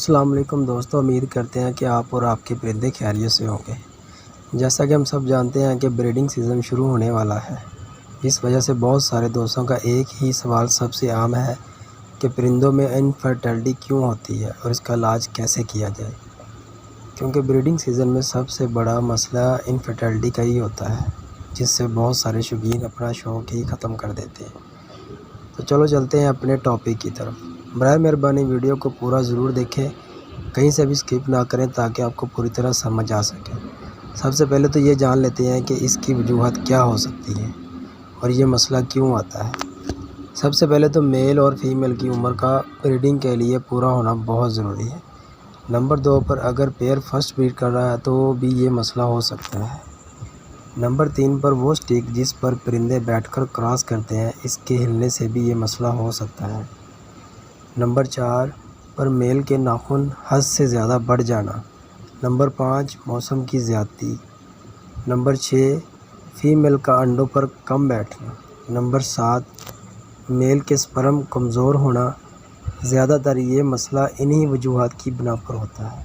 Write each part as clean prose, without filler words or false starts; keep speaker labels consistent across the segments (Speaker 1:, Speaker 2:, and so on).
Speaker 1: السلام علیکم دوستو، امید کرتے ہیں کہ آپ اور آپ کے پرندے خیریت سے ہوں گے۔ جیسا کہ ہم سب جانتے ہیں کہ بریڈنگ سیزن شروع ہونے والا ہے، اس وجہ سے بہت سارے دوستوں کا ایک ہی سوال سب سے عام ہے کہ پرندوں میں انفرٹیلٹی کیوں ہوتی ہے اور اس کا علاج کیسے کیا جائے، کیونکہ بریڈنگ سیزن میں سب سے بڑا مسئلہ انفرٹیلٹی کا ہی ہوتا ہے، جس سے بہت سارے شوقین اپنا شوق ہی ختم کر دیتے ہیں۔ تو چلو چلتے ہیں اپنے ٹاپک کی طرف۔ برائے مہربانی ویڈیو کو پورا ضرور دیکھیں، کہیں سے بھی سکپ نہ کریں تاکہ آپ کو پوری طرح سمجھ آ سکے۔ سب سے پہلے تو یہ جان لیتے ہیں کہ اس کی وجوہات کیا ہو سکتی ہیں اور یہ مسئلہ کیوں آتا ہے۔ سب سے پہلے تو میل اور فیمیل کی عمر کا بریڈنگ کے لیے پورا ہونا بہت ضروری ہے۔ نمبر 2 پر اگر پیئر فرسٹ بریڈ کر رہا ہے تو بھی یہ مسئلہ ہو سکتا ہے۔ نمبر 3 پر وہ سٹک جس پر پرندے بیٹھ کر کراس کرتے ہیں، اس کے ہلنے سے بھی یہ مسئلہ ہو سکتا ہے۔ نمبر 4 پر میل کے ناخن حد سے زیادہ بڑھ جانا۔ نمبر 5 موسم کی زیادتی۔ نمبر 6 فیمیل کا انڈوں پر کم بیٹھنا۔ نمبر 7 میل کے سپرم کمزور ہونا۔ زیادہ تر یہ مسئلہ انہی وجوہات کی بنا پر ہوتا ہے۔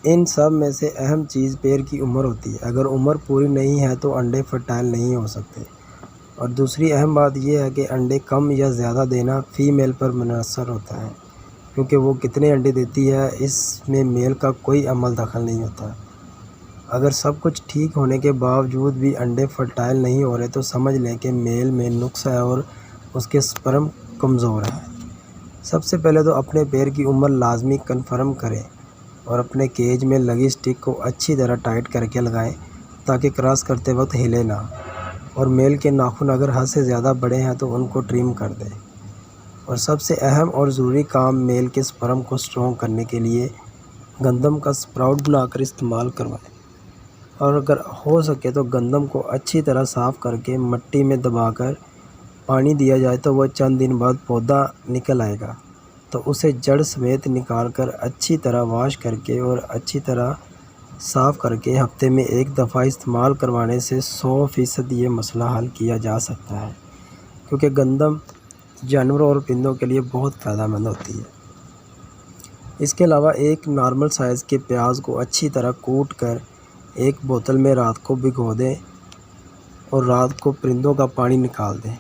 Speaker 1: ان سب میں سے اہم چیز پیئر کی عمر ہوتی ہے۔ اگر عمر پوری نہیں ہے تو انڈے فرٹائل نہیں ہو سکتے، اور دوسری اہم بات یہ ہے کہ انڈے کم یا زیادہ دینا فیمیل پر منحصر ہوتا ہے، کیونکہ وہ کتنے انڈے دیتی ہے اس میں میل کا کوئی عمل دخل نہیں ہوتا۔ اگر سب کچھ ٹھیک ہونے کے باوجود بھی انڈے فرٹائل نہیں ہو رہے تو سمجھ لیں کہ میل میں نقص ہے اور اس کے سپرم کمزور ہے۔ سب سے پہلے تو اپنے پیئر کی عمر لازمی کنفرم کریں اور اپنے کیج میں لگی سٹک کو اچھی طرح ٹائٹ کر کے لگائیں تاکہ کراس کرتے وقت ہلے نہ، اور میل کے ناخن اگر حد سے زیادہ بڑے ہیں تو ان کو ٹرم کر دیں۔ اور سب سے اہم اور ضروری کام میل کے سپرم کو سٹرونگ کرنے کے لیے گندم کا سپراؤٹ بنا کر استعمال کروائیں، اور اگر ہو سکے تو گندم کو اچھی طرح صاف کر کے مٹی میں دبا کر پانی دیا جائے تو وہ چند دن بعد پودا نکل آئے گا، تو اسے جڑ سمیت نکال کر اچھی طرح واش کر کے اور اچھی طرح صاف کر کے ہفتے میں ایک دفعہ استعمال کروانے سے 100% یہ مسئلہ حل کیا جا سکتا ہے، کیونکہ گندم جانوروں اور پرندوں کے لیے بہت فائدہ مند ہوتی ہے۔ اس کے علاوہ ایک نارمل سائز کے پیاز کو اچھی طرح کوٹ کر ایک بوتل میں رات کو بھگو دیں اور رات کو پرندوں کا پانی نکال دیں،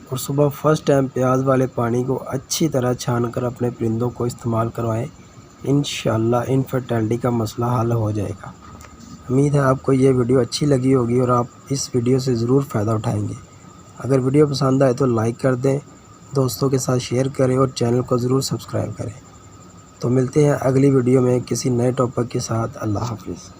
Speaker 1: اور صبح فرسٹ ٹائم پیاز والے پانی کو اچھی طرح چھان کر اپنے پرندوں کو استعمال کروائیں۔ انشاءاللہ انفرٹیلٹی کا مسئلہ حل ہو جائے گا۔ امید ہے آپ کو یہ ویڈیو اچھی لگی ہوگی اور آپ اس ویڈیو سے ضرور فائدہ اٹھائیں گے۔ اگر ویڈیو پسند آئے تو لائک کر دیں، دوستوں کے ساتھ شیئر کریں اور چینل کو ضرور سبسکرائب کریں۔ تو ملتے ہیں اگلی ویڈیو میں کسی نئے ٹاپک کے ساتھ۔ اللہ حافظ۔